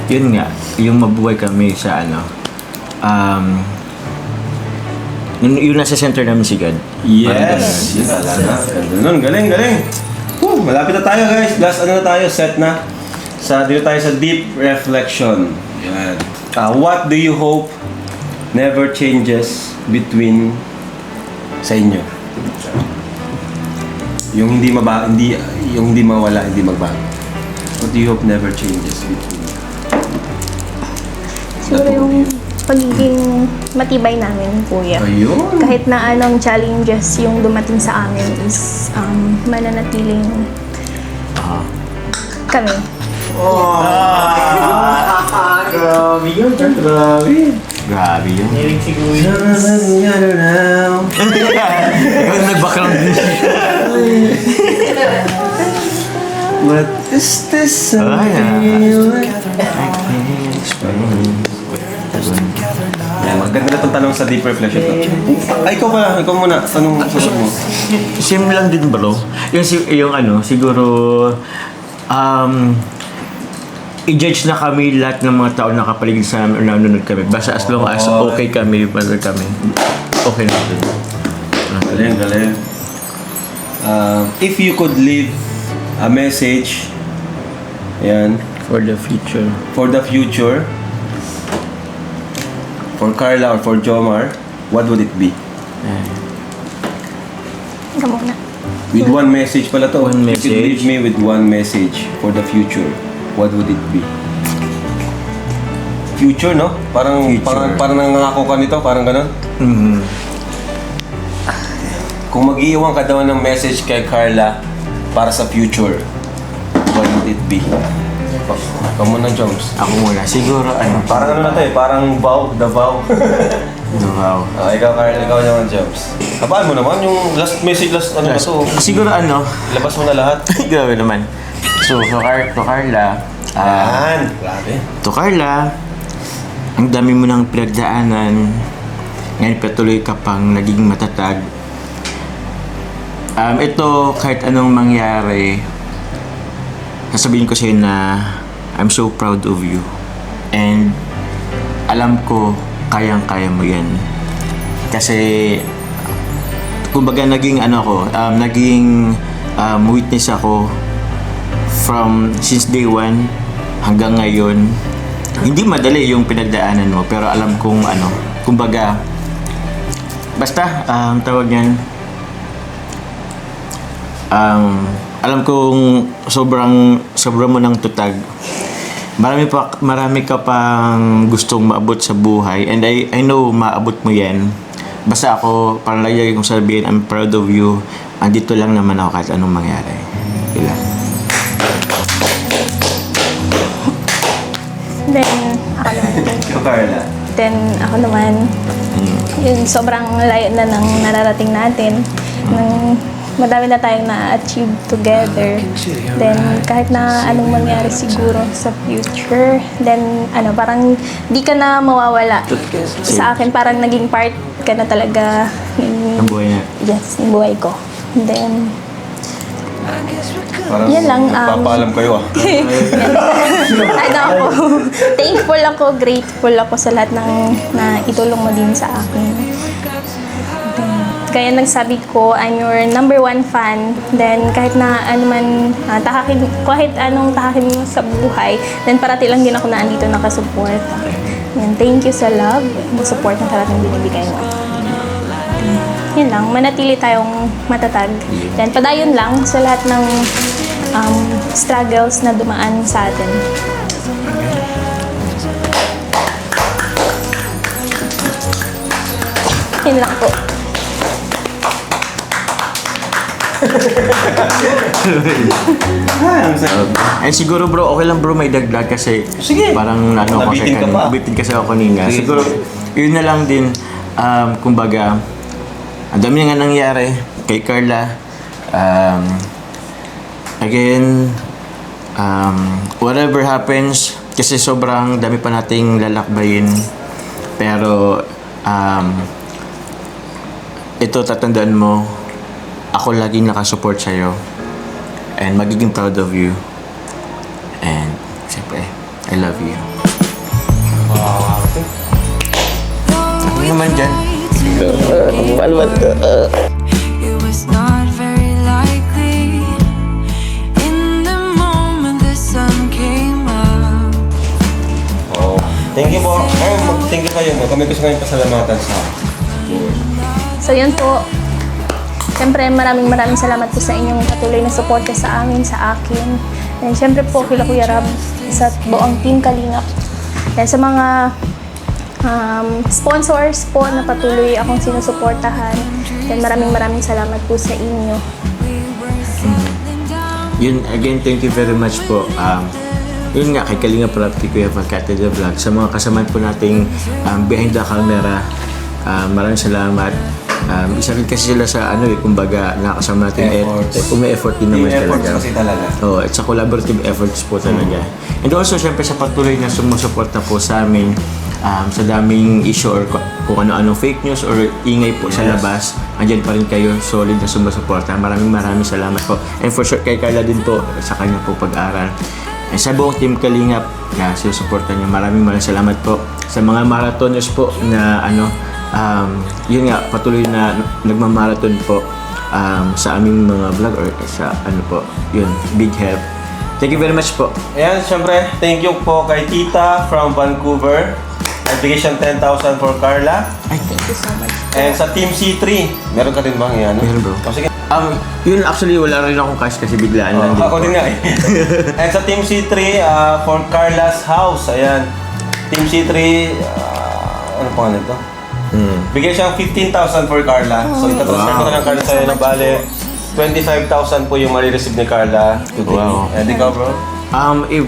yun nga, yung mabuhay kami sa yung nasa center namin si God. Yes! Yun talaga. Ganda nun. Galing, galing. Woo, malapit na tayo, guys. Last na tayo. Set na. Dito tayo sa deep reflection. Yan. What do you hope never changes between sa inyo? Yung hindi mawala, hindi magbago. What do you hope never changes between you? Siguro yung pagiging matibay namin, kuya. Ayun. Kahit na anong challenges yung dumating sa amin is mananatiling kami. Grabe yun, grabe. Grabe yun. Nilig siguro yun. Yung nag-background din siya. What is this? Yan, maganda na itong tanong sa deep reflection. Ay, ikaw pala. Ikaw muna. Tanong mo. Same lang din bro. Siguro i-judge na kami lahat ng mga tao na nakapaligid sa amin o nanonood kami. Basta as long as okay kami, okay na din. Galing, galing. If you could leave a message, yan, For the future. for the future, for Carla or for Jomar, what would it be? Ikaw muna. With one message pala to. One If you could leave message. me with one message for the future, what would it be? Future, no? Parang Future. parang nangangako ka nito, parang ganun. Mm-hmm. Kung mag-iiwan ka daw ng message kay Carla para sa future, what would it be? Ikaw muna, Jones. Ako muna. Siguro Parang ano na to eh, parang vow, the vow. wow. Ikaw, Carla, ikaw naman, Jones. Kabaan mo naman yung last message, ano ba to? Siguro Labas mo na lahat. grabe naman. So, to Carla, Grabe. to Carla, ang dami mo ng pinagdaanan. Ngayon patuloy ka pang naging matatag. Ito, kahit anong mangyari, sasabihin ko sa'yo na I'm so proud of you. And alam ko, kayang-kaya mo yan. Kasi, kumbaga naging witness ako since day one hanggang ngayon. Hindi madali yung pinagdaanan mo, pero alam kong kumbaga, basta, tawag niyan, alam kong sobrang mo ng tutag. Marami ka pang gustong maabot sa buhay, and I know maabot mo yan. Basta ako, parang lagi kong sabihin, I'm proud of you. Andito lang naman ako kahit anong mangyari. Diba? Then, ako naman. Ikaw, Carla. Then, ako naman, yun, sobrang layo na ng nararating natin. Madami na tayong na-achieve together. Then, kahit na anong mangyari siguro sa future, then, parang di ka na mawawala. Sa akin, parang naging part ka na talaga Ang buhay na. yes, ng buhay ko. Then, Parang yan lang. nagpapaalam kayo Thankful ako, grateful ako sa lahat ng na itulong mo din sa akin. Then, Kaya nagsabi ko, I'm your #1 fan. Then kahit na ano man, kahit anong tahakin mo sa buhay, then parati lang din ako na andito nakasupport. Yan, thank you sa love, the support na parating binibigay mo. Yun lang, manatili tayong matatag. Then padayon lang sa lahat ng struggles na dumaan sa atin. Yun lang po. And siguro bro, okay lang bro may dagdag kasi parang ano kasi Nabitin ka pa. nabitin kasi ako kanina. Siguro yun na lang din kumbaga ang dami nga nangyari kay Carla. Again, whatever happens kasi sobrang dami pa nating lalakbayin. Pero ito tatandaan mo, ako laging nakasupport sa'yo and magiging proud of you. And siyempre, I love you. Ano naman dyan? It was not very likely. In the moment the sun came up. Thank you po. Thank you kayo mo. Kami gusto ngayon pasalamatan sa So yun po. Siyempre maraming salamat po sa inyong patuloy na suporta sa amin, sa akin. And siyempre po kila Kuya Rab, sa buong Team Kalingap. And sa mga sponsors po na patuloy akong sinusuportahan. And maraming salamat po sa inyo. Yun, again, thank you very much po. Yun nga, kay Kalinga Prab, kay Kuya Pagkate the Vlog, sa mga kasamahan po nating behind the camera, maraming salamat. Isa rin kasi sila sa kumbaga nakasama natin may effort din naman talaga. kasi talaga. Oh, it's a collaborative efforts po talaga. And also, syempre sa patuloy na sumusuporta po sa amin sa daming issue or kung ano-anong fake news or ingay po sa labas, andyan pa rin kayo solid na sumusuporta. Maraming salamat po. And for sure, kay Carla din po sa kanya po pag-aaral. And sa buong Team Kalingap na sinusuporta niyo, maraming salamat po. Sa mga marathoners po na yun nga, patuloy na nagmamarathon po sa aming mga vlog or sa po, yun, big help. Thank you very much po. Ayan, syempre, thank you po kay Tita from Vancouver. Nagbigay siyang 10,000 for Carla. Thank you so much. And sa Team C3, meron ka din bang yan? Meron, bro. O, sige. Yun actually wala rin akong cash kasi biglaan lang din Ako po. din nga eh. And sa Team C3, for Carla's house, ayan. Team C3, ano pa nga nito? Bigay siyang 15,000 for Carla. So, itatransfer ko na ng Carla sa'yo na bale. 25,000 po yung marireceive ni Carla today. Wow. And ikaw, bro?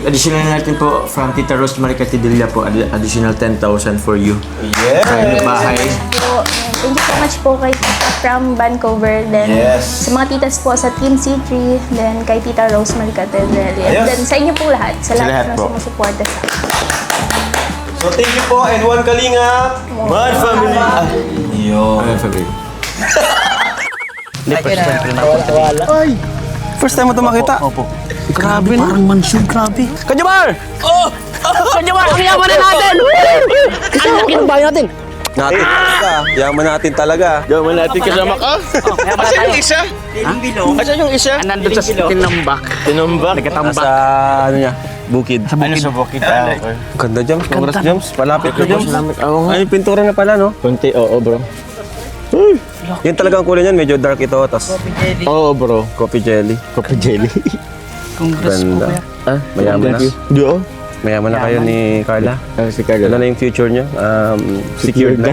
Additional natin po from Tita Rosemary Catidilla po, additional 10,000 for you. Yes! Sa inyong bahay. Po, thank you so much po kay Tita from Vancouver. Then Yes. sa mga titas po sa Team C3, then kay Tita Rosemary Catedral. And Ayos. then sa inyo po lahat, sa Sa lahat lahat na po. sumusuporta sa akin. So, thank you po and one Kalinga. One family! Yo. One family. First time mo ito makita? Opo. Grabe na. Parang mansyon, grabe. Kanyamar! Kanyamar, ang yaman na natin! Ang laki ng bahay natin! Natin talaga. Yaman natin talaga. Yaman natin kasama ka. Asan yung isa? Asan yung isa? Nandun sa tinambak. Tinumbak. Nagkatambak. Sa ano niya? Bukid. Ano sa bukid? Okay. Ganda, Jams. Congrats, Jams. Palapit na, Jams. Oo nga. Ay, pintura na pala, no? Kunti, oo bro. Yan talaga ang kulay niyan. Medyo dark ito. Tapos Oo bro. coffee jelly. Coffee jelly. Ganda. Mayaman na. Di oh. Mayaman na kayo ni Carla. Si Carla. Ano na yung future niya? Secured na.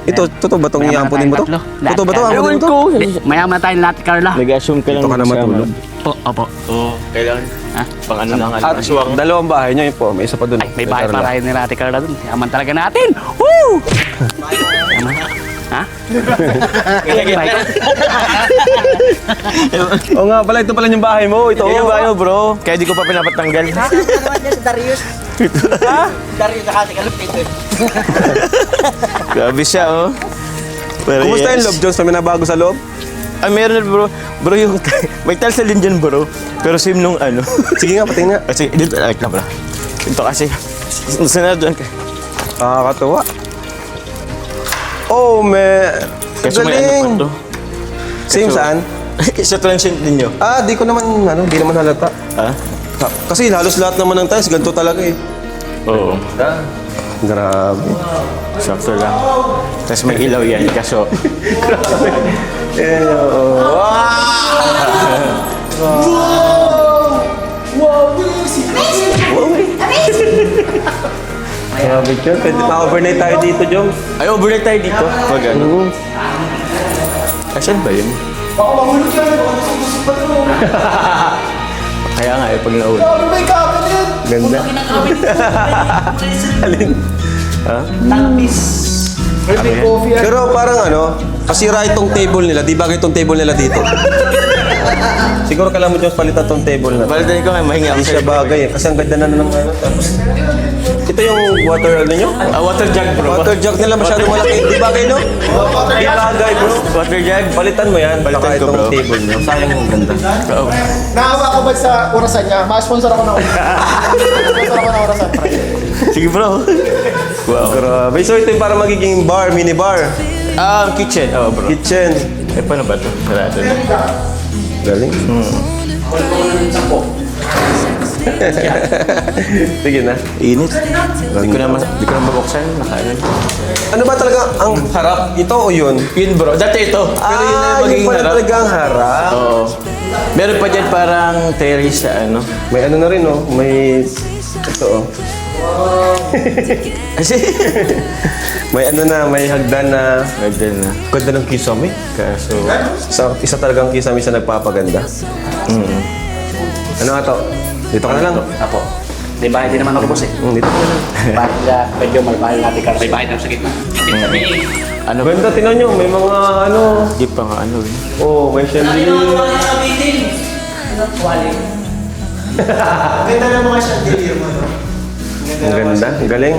Ito, totoo ba itong Mayaman na iampunin mo to? tayong tatlo. Totoo ba ito? Ewan Ampunin mo to? ko. Mayaman tayo lahat, Carla. Nag-assume ka lang. Dito ka na matulog. Opo. Oo, kailangan. Ha? Pang ano lang. At dalawang bahay niya yun po. May isa pa dun. Ay, may bahay Carla. pa rin nila Ate Carla dun. Yaman talaga natin! Woo! Yaman. Ha? Oo nga pala, ito pala yung bahay mo. Ito Yung bayo bro. Kaya di ko pa pinapatanggal. Grabe siya oh. Pero Kumusta yes. yung loob, Jones? May nabago sa loob? Ah, meron na bro. Bro yung may tiles na din dyan bro. Pero same nung ano. Sige nga, patingin nga. Kasi dito, ay na bro. Ito kasi. Sanad doon ka. Nakakatuwa. Oh, Kaso may ano pa to. Same Kaso- saan? Sa transient ninyo. Di ko naman, di naman halata. Ha? Kasi halos lahat naman ng tiles, ganito talaga eh. Oo. Grabe. Sakto lang. Tapos may ilaw yan. Kaso, Grabe yun. Pwede pa-overnight tayo dito, Jom. ay overnight tayo dito. Pag ano. Asan ba yun? Baka mahulog yan. Baka gusto pa ito. Kaya nga pag naul. Ano ba yung camera yan? Ganda. Alin? Tangis. Birthday coffee yan. Pero parang pasira itong table nila. Di bagay itong table nila dito. Siguro kailangan mo Diyos palitan itong table na. Balitan ko nga, mahinga ako Hindi siya bagay eh. Kasi ang ganda na ng tapos. Ito yung water nyo? Water jug, bro. Water jug nila masyadong malaki. Di bagay no? Di bagay bro. Water jug. Palitan mo yan. Palitan Saka ko, itong bro. table nyo. Sayang ang ganda. Oo. Naawa ka ba sa orasan niya? Ma-sponsor ako ng orasan. Ma-sponsor ako ng orasan. Sige, bro. Wow. Grabe. So ito yung para magiging bar, mini bar. Kitchen. Oo, bro. Kitchen. Paano ba ito? Sarado. Galing. Sige na. Init. Di ko na mabuksan. Nakain. Ano ba talaga ang harap? Ito o yun? Yun, bro. Dati ito. Pero yun na Yun magiging pala harap. talaga ang harap. Oo. Meron pa dyan parang terrace sa ano. May ano na rin oh. May... Ito oh. Kasi, May ano na, may hagdan na. ganda na. Ganda ng kisame. Kaso, Isa talagang kisame sa nagpapaganda. Ano nga to? Dito ka na lang. Apo. Di bahay din naman ako, boss eh. Dito ka na lang. Para medyo malbahay natin kasi may bahay na sa gitna. ano, Ganda, tinan nyo. May mga ano. di pa nga ano eh. Oh, may chandelier. Ganda ng mga chandelier mo, no? Ang ganda. Ang galing.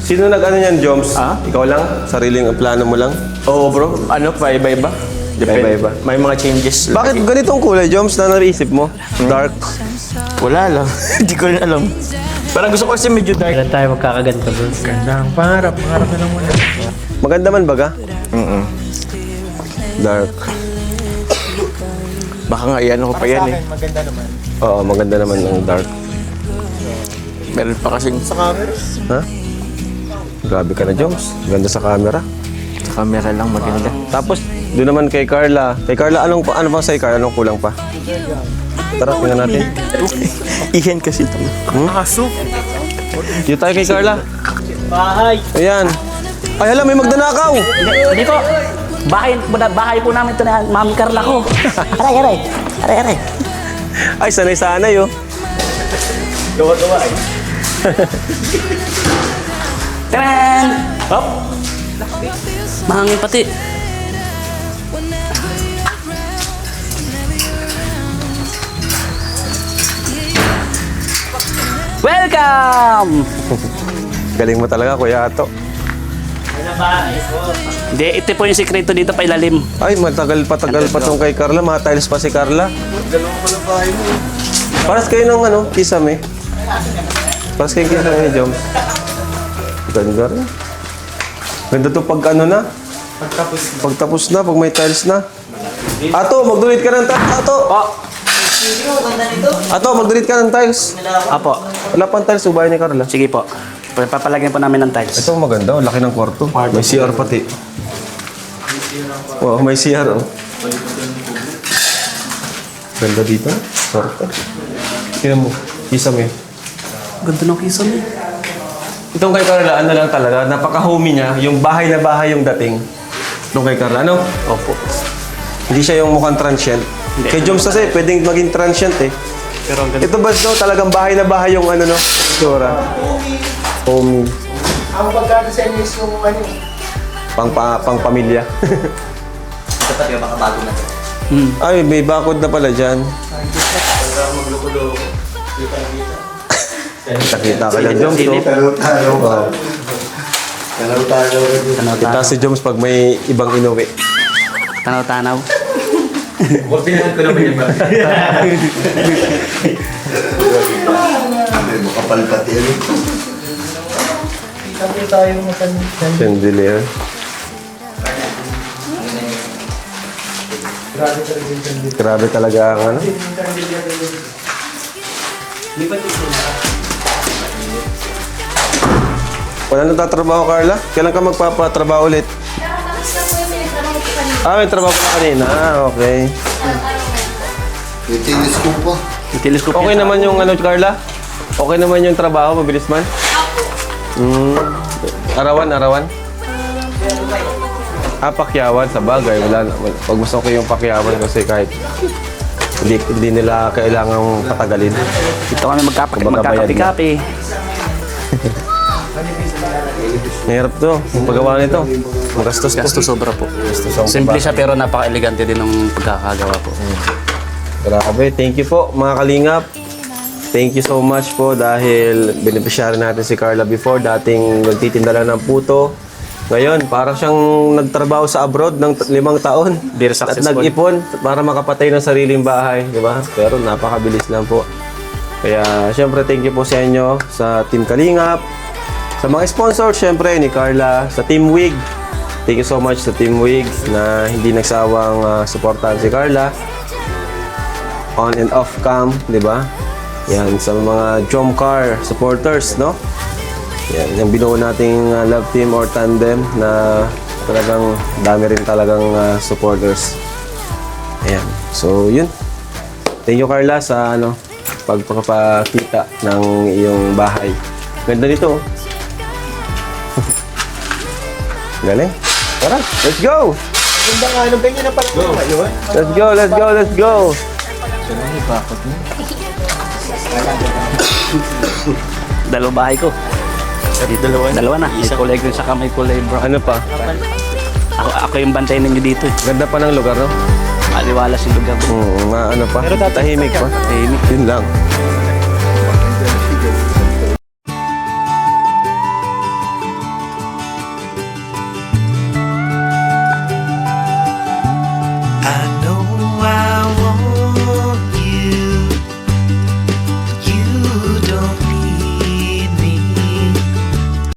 Sino nag-ano yan, Joms? Ikaw lang? Sariling plano mo lang? Oo, bro. Ano, iba-iba. Iba-iba. May mga changes. Bakit ganitong kulay, Joms, na naisip mo? Dark. Wala lang. Hindi ko rin alam. Parang gusto ko kasi medyo dark. Kailan tayo magkakaganto, bro? Ganda ang pangarap. Pangarap na lang mo na. Maganda man baga? Dark. Baka nga iyan ko pa yan eh. Maganda naman. Oo, maganda naman ang dark. Meron pa kasing Sa camera. Ha? Grabe ka na, Joms. Ganda sa camera. sa camera lang maganda. Tapos, doon naman kay Carla. Kay Carla, ano bang sa'yo, Carla? Anong kulang pa? Tara, tingnan natin. Iyan kasi ito. Dito tayo kay Carla. Bahay! Ayan. Ay, hala, may magdanakaw. Hindi ko. Bahay po namin ito na Mami Carla ko. Aray. Ay, sanay-sanay, oh. Gawa-gawa eh. Taran! Hop! Mahangin pati. Welcome! Galing mo talaga, Kuya Ato. Hindi, ito po yung sikreto dito pa ilalim. Ay, matagal pa tong kay Carla. Mga tiles pa si Carla. Paras kayo ng kisame. Paras kayo kisame, Joms. Ganda rin. Ganda to pag na. Pagtapos na, pag may tiles na. Ato, mag-donate ka ng tiles. Ato! Ato, mag-donate ka ng tiles. Apo, Wala pang tiles, ubay ni Carla. sige po. Papalagyan po namin ng tiles. Ito maganda, oh. Laki ng kwarto. May CR pati. Wow, may CR, oh. Ganda dito. Kwarto. Tingnan mo, kisame. Ganda ng kisa mo. Itong kay Carla, ano lang talaga, napaka-homey niya. Yung bahay na bahay yung dating. Itong kay Carla, ano? Opo. Hindi siya yung mukhang transient. Hindi. Kay Joms kasi, pwedeng maging transient eh. Pero ang ganda. Ito ba daw talagang bahay na bahay yung Dora? Homey. Ang pagkano sa inyo is yung Pang pamilya. Ito pati yung makabago na ito. Ay, may bakod na pala dyan. Nakita ka dyan, Joms. Silip. Oh. Kita si Joms pag may ibang inuwi. Tanaw-tanaw. Ortinahan ko naman yung ba? Sabi tayo masan. Chandelier. Grabe talaga ang ano. Wala nang tatrabaho, Carla? Kailan ka magpapatrabaho ulit? May trabaho ka na kanina. Okay. Telescope Okay naman yung ano, Carla? Okay naman yung trabaho, mabilis man? Arawan? Pakyawan sa bagay. Pag gusto ko yung pakyawan kasi kahit hindi nila kailangang patagalin. Dito kami Kumbaga, bayad na. magkakapi-kapi. Mahirap to, yung paggawa nito. Magastos to. Gasto sobra po. Gastos ang Simple trabaho. siya pero napaka-elegante din ng pagkakagawa po. Grabe, thank you po mga kalingap. Thank you so much po dahil beneficiary natin si Carla before. Dating nagtitinda lang ng puto. Ngayon, para siyang nagtrabaho sa abroad ng 5 taon. Very At successful. nag-ipon para makapatay ng sariling bahay. Di ba? Pero napakabilis lang po. Kaya, syempre, thank you po sa inyo, sa Team Kalingap. Sa mga sponsors, syempre, ni Carla. Sa Team Wig. Thank you so much sa Team Wig na hindi nagsawang suportahan si Carla. On and off cam, di ba? Yan, sa mga Jomcar supporters, no? Yan, yung binuo nating love team or tandem na talagang dami rin talagang supporters. Ayan. So, yun. Thank you, Carla, sa pagpapakita ng iyong bahay. Ganda nito. Galing. Tara, let's go! Ganda nga, ano, ganyan na pala ngayon. Let's go! Dalawang bahay ko. Dalawa na. May kulay green saka may kulay brown. Ano pa? Ako yung bantay ninyo dito eh. Ganda pa ng lugar, no? Maliwalas yung lugar. Ano pa? Pero tahimik pa. Tahimik. Yun lang. I know I